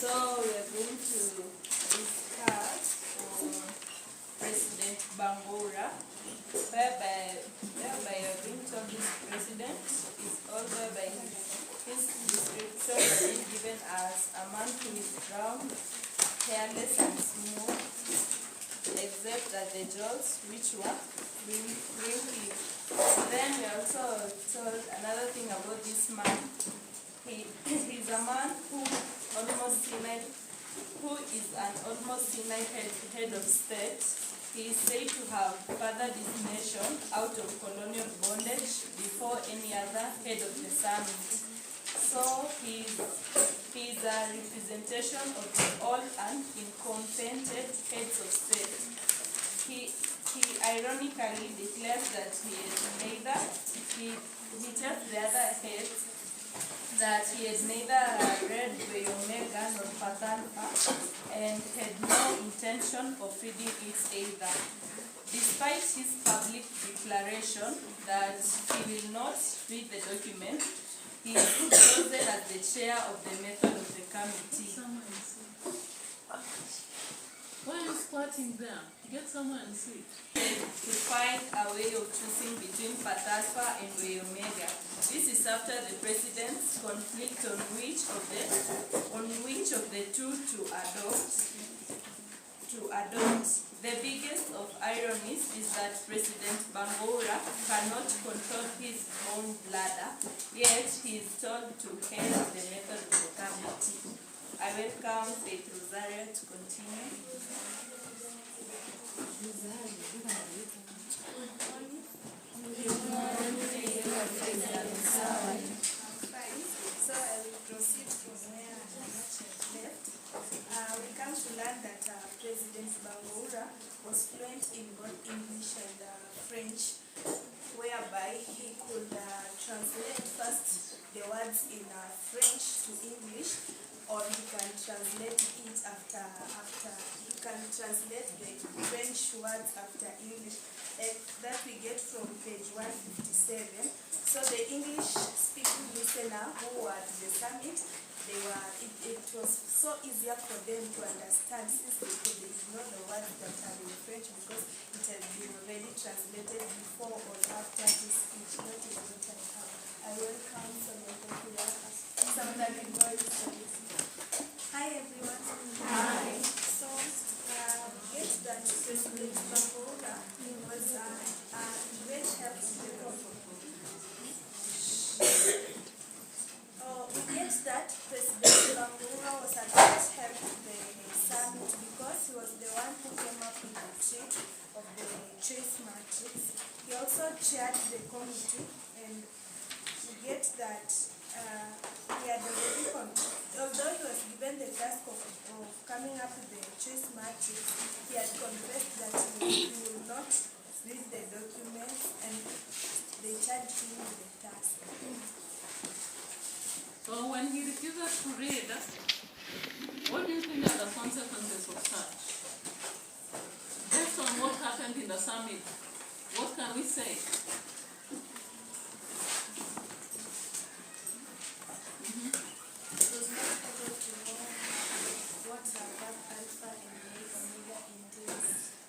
So we are going to discuss President Bangura, whereby we are going to talk this president is also by his description is given as a man who is brown, hairless and smooth, except at the jaws, which were wrinkly. Then we also told another thing about this man. He's a man who is an almost senile head of state. He is said to have fathered his nation out of colonial bondage before any other head of the summit. So he is a representation of the old and incontented heads of state. He ironically declares that he tells the other heads that he had neither read the Omega nor Patanfa and had no intention of reading it either. Despite his public declaration that he will not read the document, he is chosen as the chair of the method of the committee. Why are you squatting there? Get somewhere and sit. To find a way of choosing between Pataspa and Omega. This is after the president's conflict on which of the two to adopt. The biggest of ironies is that President Bangura cannot control his own bladder, yet he is told to head the method of the committee. I welcome Faith Rosario to continue. So I will proceed from where I left. We come to learn that President Bangura was fluent in both English and French, whereby he could translate first the words in French to English, or he can translate it after he can translate the French words after English. That we get from page 157. So the English-speaking listener who were at the summit, it was so easier for them to understand since they could ignore the words that are in French because it had been already translated before or after his speech. That is what I have. I welcome somebody Hi everyone. Hi. So get that President Bangura was a great help to the government. We get that President Bangura was a great help to the summit because he was the one who came up with the trick of the choice matrix. He also chaired the committee, and we get that he had already although he was given the task of coming up with the choice matrix, he had confessed that he will not read the document, and they charged him with the task. So when he refuses to read, what do you think are the consequences of such? Based on what happened in the summit, what can we say?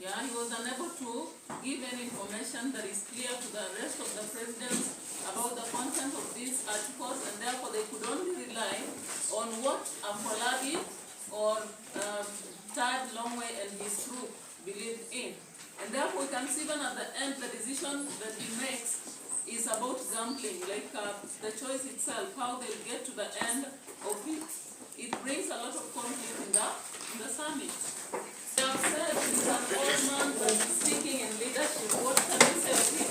Yeah, he was unable to give any information that is clear to the rest of the presidents about the content of these articles, and therefore they could only rely on what Afolabi or Tad Longway and his group believed in. And therefore we can see even at the end the decision that he makes is about gambling, like the choice itself, how they'll get to the end of it. It brings a lot of conflict in the summit. They have said he's an old man that is speaking in leadership. What can we say of him?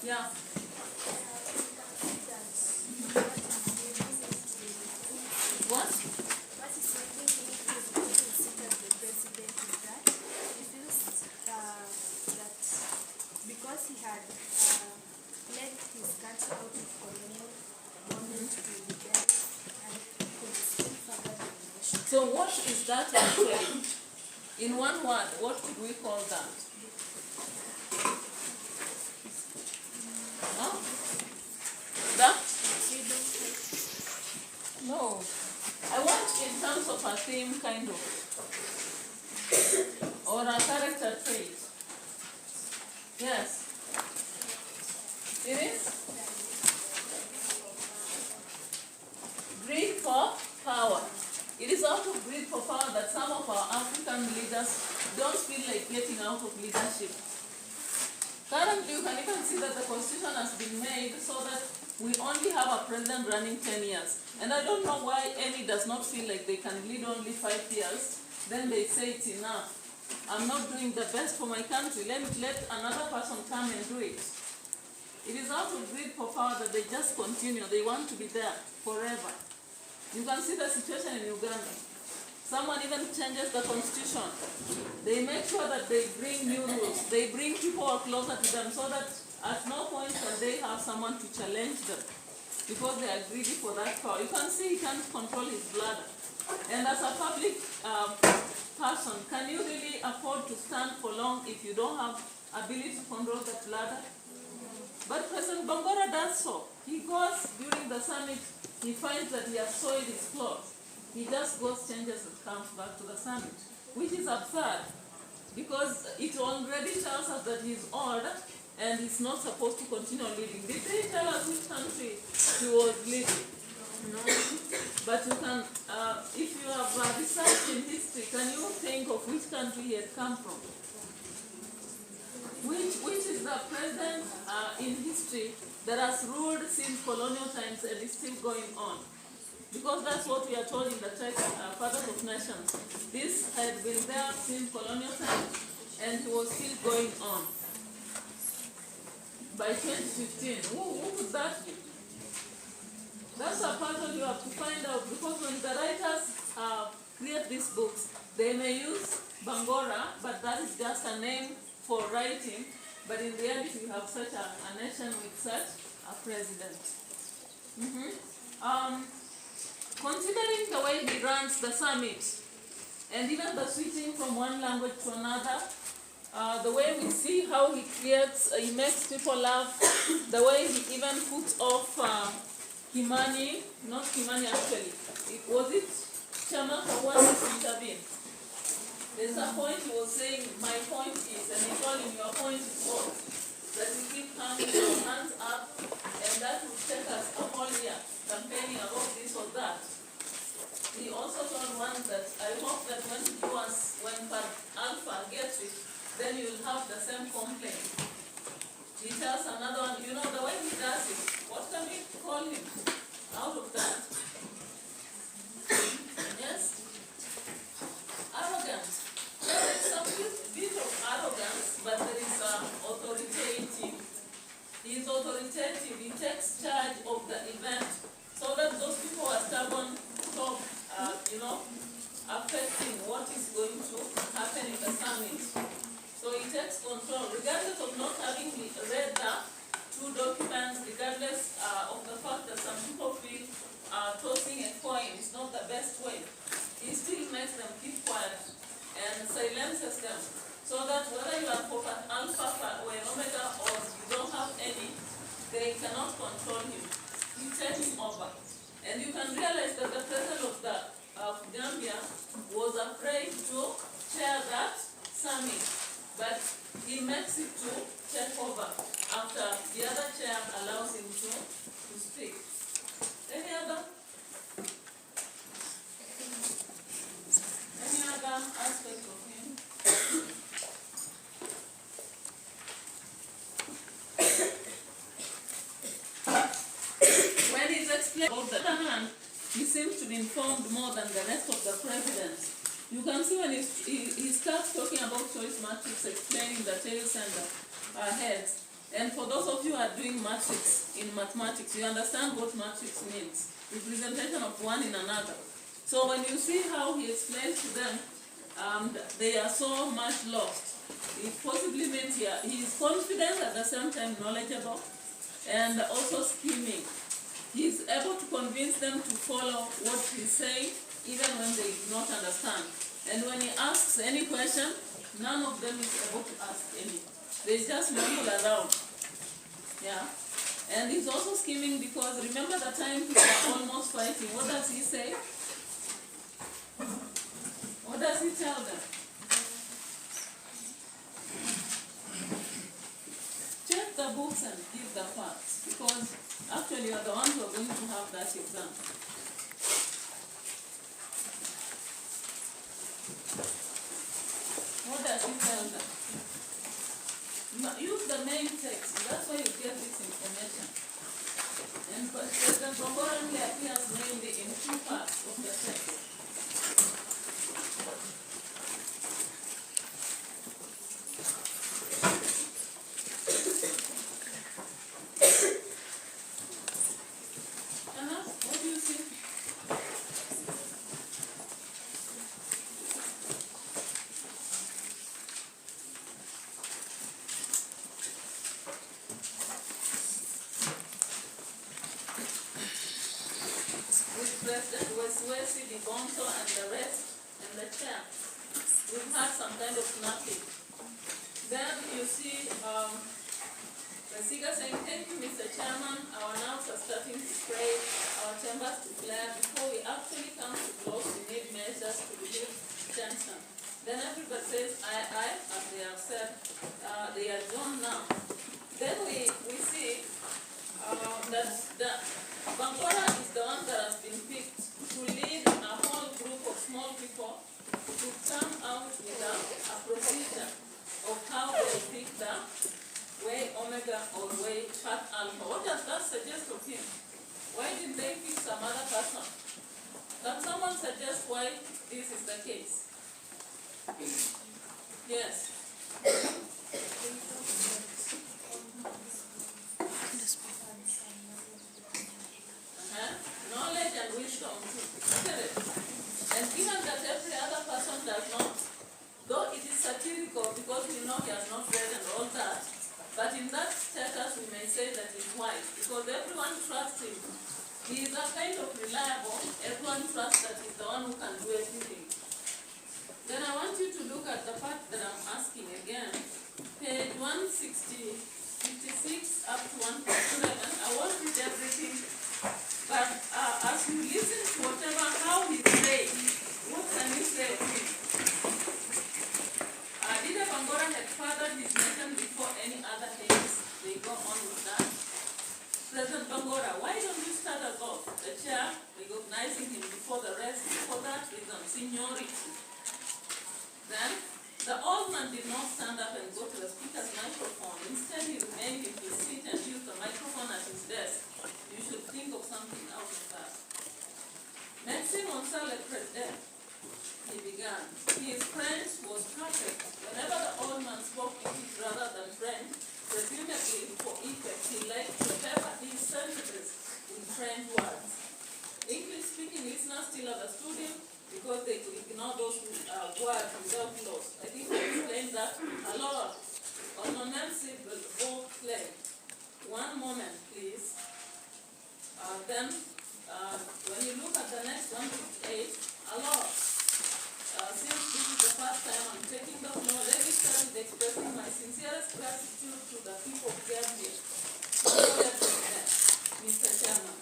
Yeah. What? What is making him sit as the president is that he feels that because he had led his country out of colonial bondage to independence and could still further the nation. So what is that actually? In one word, what could we call that? theme kind of, or a character trait. Yes. It is greed for power. It is out of greed for power that some of our African leaders don't feel like getting out of leadership. Currently, you can even see that the constitution has been made so that we only have a president running 10 years. And I don't know why any does not feel like they can lead only 5 years. Then they say it's enough. I'm not doing the best for my country. Let another person come and do it. It is out of greed for power that they just continue. They want to be there forever. You can see the situation in Uganda. Someone even changes the constitution. They make sure that they bring new rules. They bring people closer to them so that at no point can they have someone to challenge them because they are greedy for that power. You can see he can't control his bladder. And as a public person, can you really afford to stand for long if you don't have ability to control the bladder? But President Bangora does so. He goes during the summit, he finds that he has soiled his clothes. He just goes, changes and comes back to the summit, which is absurd because it already tells us that he's old and he's not supposed to continue leading. Did they tell us which country he was leading? No. But you can, if you have researched in history, can you think of which country he had come from? Which is the president in history that has ruled since colonial times and is still going on? Because that's what we are told in the text, Fathers of Nations. This had been there since colonial times and it was still going on. By 2015, who could that be? That's a puzzle you have to find out because when the writers create these books, they may use Bangora, but that is just a name for writing. But in reality, we have such a nation with such a president. Considering the way he runs the summit, and even the switching from one language to another, the way we see how he creates, he makes people laugh, the way he even puts off Kimani, not Kimani actually, was it Chama who wanted to intervene? There's a point he was saying, my point is, and he told him your point is what? That we keep hanging our hands up, and that will take us a whole year campaigning about this or that. He also told one that I hope that when Alpha gets it, then you'll have the same complaint. He tells another one, you know the way he does it, what can we call him out of that? Yes? Arrogant. There is a bit of arrogance, but there is authoritative. He is authoritative. He takes charge of the event so that those people are stubborn stop, affecting what is going to happen in the summit. So he takes control, regardless of not having read the two documents, regardless of the fact that some people feel tossing a coin is not the best way. He still makes them keep quiet and silences them, so that whether you are for Alpha or Omega or you don't have any, they cannot control him. He takes him over. And you can realize that the president of Gambia was afraid to chair that summit, but he makes it to take over after the other chair allows him to speak. Any other aspect of him? When he's explaining, on the other hand, he seems to be informed more than the rest of the presidents. You can see when he starts talking about choice matrix, explaining the tails and the heads. And for those of you who are doing matrix in mathematics, you understand what matrix means. Representation of one in another. So when you see how he explains to them, they are so much lost. It possibly means he is confident at the same time knowledgeable and also scheming. He is able to convince them to follow what he's saying even when they do not understand. And when he asks any question, none of them is able to ask any. They just mumble around. Yeah. And he's also scheming because remember the time we were almost fighting. What does he say? What does he tell them? Check the books and give the facts, because actually you are the ones who are going to have that exam. What does he tell them? Use the main text. That's why you get this information. And President Bongora only appears mainly in two parts of the text. What do you think? With President Weswesi, the Bonto, and the rest, and the chair, we've had some kind of snapping. Then you see the speaker saying, "Thank you, Mr. Chairman. Our nerves are starting to spray, our chambers to flare. Before we actually come to blows, we need measures to relieve tension." Then everybody says, aye, as they have said, they are done now. Then we see that Bangora is the one that has been picked to lead a whole group of small people to come out with a procedure of how they pick the way omega or way fat alpha. What does that suggest of him? Why didn't they pick some other person? Can someone suggest why this is the case? Yes. Knowledge and wisdom too. And given that every other person does not, though it is satirical because we know he has not read and all that, but in that status we may say that he's wise because everyone trusts him. He is a kind of reliable, everyone trusts that he's the one who can do everything. Then I want you to look at the part that I'm asking again, page 160, 56 up to 147. I won't read everything, but as you listen to whatever, how he's saying, what can you say of him? Leader Bangora had fathered his nation before any other heads. They go on with that. President Bangora, why don't you start us off? The chair, recognizing him before the rest, for that reason, seniority. Then, the old man did not stand up and go to the speaker's microphone. Instead, he remained in his seat and used the microphone at his desk. You should think of something out of that. Maxime Onsale President, he began. His French was perfect. Whenever the old man spoke English rather than French, presumably for effect, he liked to pepper his sentences in French words. English-speaking listeners still understood him because they could ignore those words without loss. I think I explained that a lot. On the Nancy Bolt play. One moment, please. Then, when you look at the next 158, a lot. Since this is the first time I'm taking the floor, let me start with expressing my sincerest gratitude to the people of Gambia. Mr. Chairman,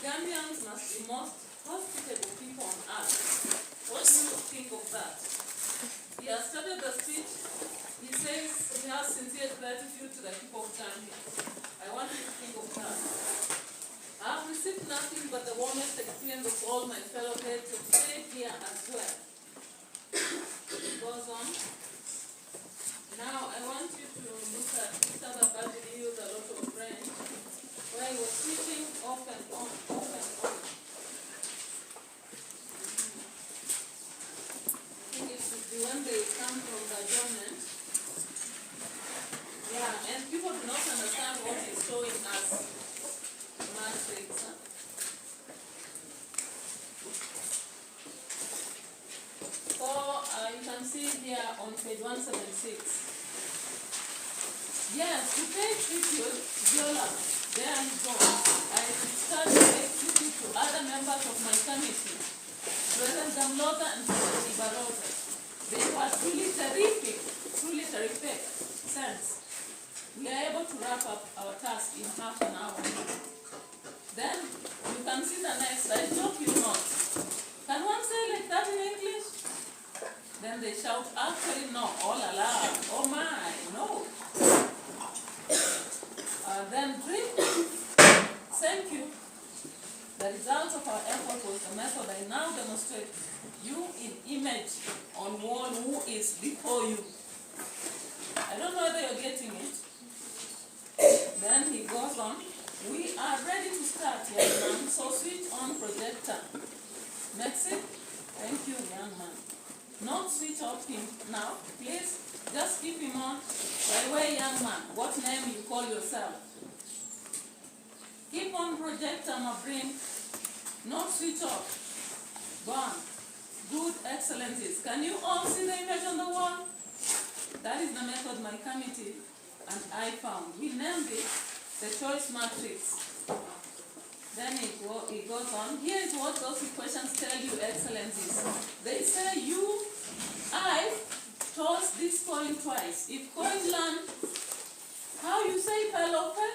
Gambians must be most hospitable people on earth. What do you think of that? He has started the speech. He says he has sincere gratitude to the people of Gambia. I want you to think of that. I have received nothing but the warmest experience of all my fellow heads of state here as well. It goes on. Now I want you to look at this other part that he used a lot of French, where he was switching off and on, off and on. I think it should be when they come from the government. Yeah, and people do not understand what he's showing us. Matrix. So you can see here on page 176. Yes, to pay tribute, Viola, there you go. I start to pay tribute to other members of my committee, President Gamlota and President Ibarota. They were truly terrific. Since we are able to wrap up our task in half an hour. Then you can see the next. I joke you not. Can one say like that in English? Then they shout, actually no, oh la la, oh my, no. Then drink, thank you. The result of our effort was the method I now demonstrate. You in image on wall who is before you. I don't know whether you're getting it. Then he goes on. We are ready to start, young man, so switch on projector. Next it. Thank you, young man. Not switch off him now, please. Just keep him on. By the way, young man, what name you call yourself? Keep on projector, my brain. Not switch off. Gone. Good, excellencies. Can you all see the image on the wall? That is the method my committee and I found. We named it the choice matrix. Then it goes on. Here is what those equations tell you, excellencies. They say I toss this coin twice. If coin land, how you say pelope?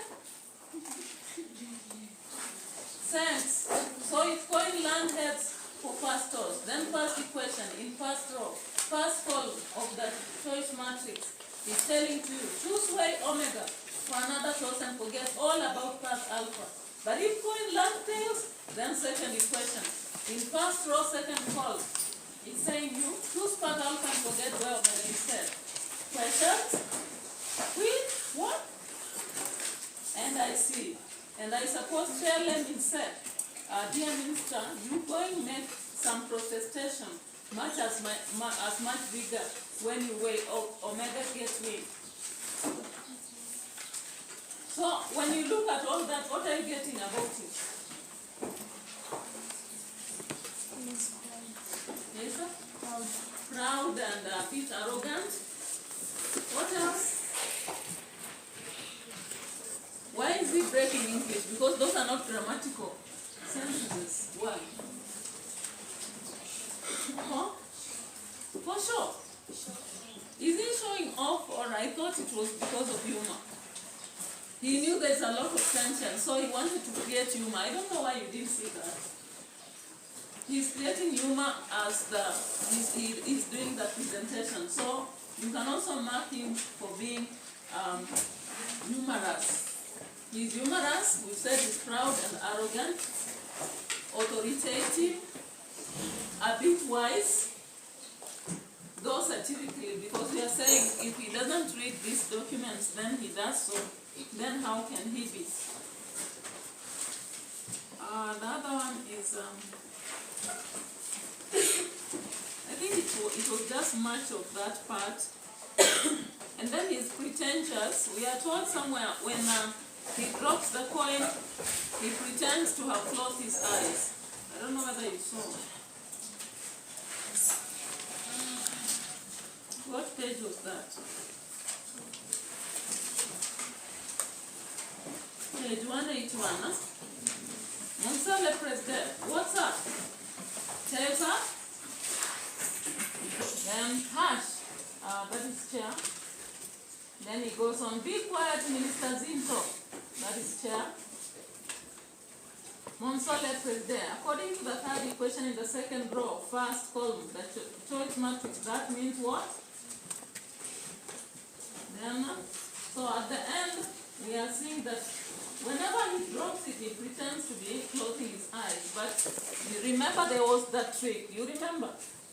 Cents. So if coin land heads for first toss, then first equation in first row, first column of the choice matrix is telling you choose way omega for another toss and forget all about path alpha. But if coin land tails, then second equation in first row, second column, it's saying you choose path alpha and forget way omega instead. Questions? With what? And I see. And I suppose Chair Lemon said, dear Minister, you going to make some protestation much bigger when you weigh omega gets weighed. So when you look at all that, what are you getting about it? Yes, sir? Proud and a bit arrogant. What else? Why is he breaking English? Because those are not grammatical sentences. Why? Huh? For sure. Is he showing off, or I thought it was because of humor? He knew there's a lot of tension, so he wanted to create humor. I don't know why you didn't see that. He's creating humor as he's doing the presentation. So you can also mark him for being humorous. He's humorous, we said he's proud and arrogant, authoritative, a bit wise, though satirically, because we are saying if he doesn't read these documents, then he does so, then how can he be? The other one is, I think it was just much of that part. And then he's pretentious. We are told somewhere when he drops the coin, he pretends to have closed his eyes. I don't know whether you saw. What page was that? Page 181. Huh? Monsieur le Président, what's up? Taser? Then hash. That is chair. Then he goes on, be quiet, Minister Zinto. That is chair. Monsieur le Président, according to the third equation in the second row, first column, the choice matrix, that means what? Then, so at the end, we are seeing that whenever he drops it, he pretends to be closing his eyes. But you remember there was that trick. You remember?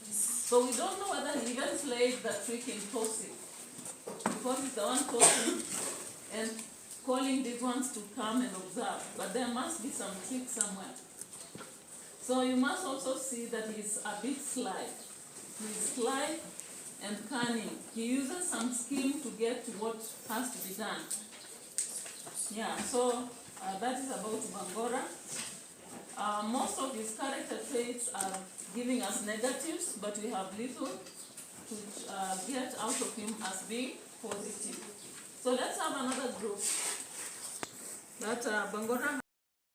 So we don't know whether he even played the trick in tossing. Because he's the one tossing and calling these ones to come and observe. But there must be some trick somewhere. So you must also see that he's a bit sly. He's sly and cunning. He uses some scheme to get to what has to be done. Yeah, so that is about Bangora. Most of his character traits are giving us negatives, but we have little to get out of him as being positive. So let's have another group that Bangora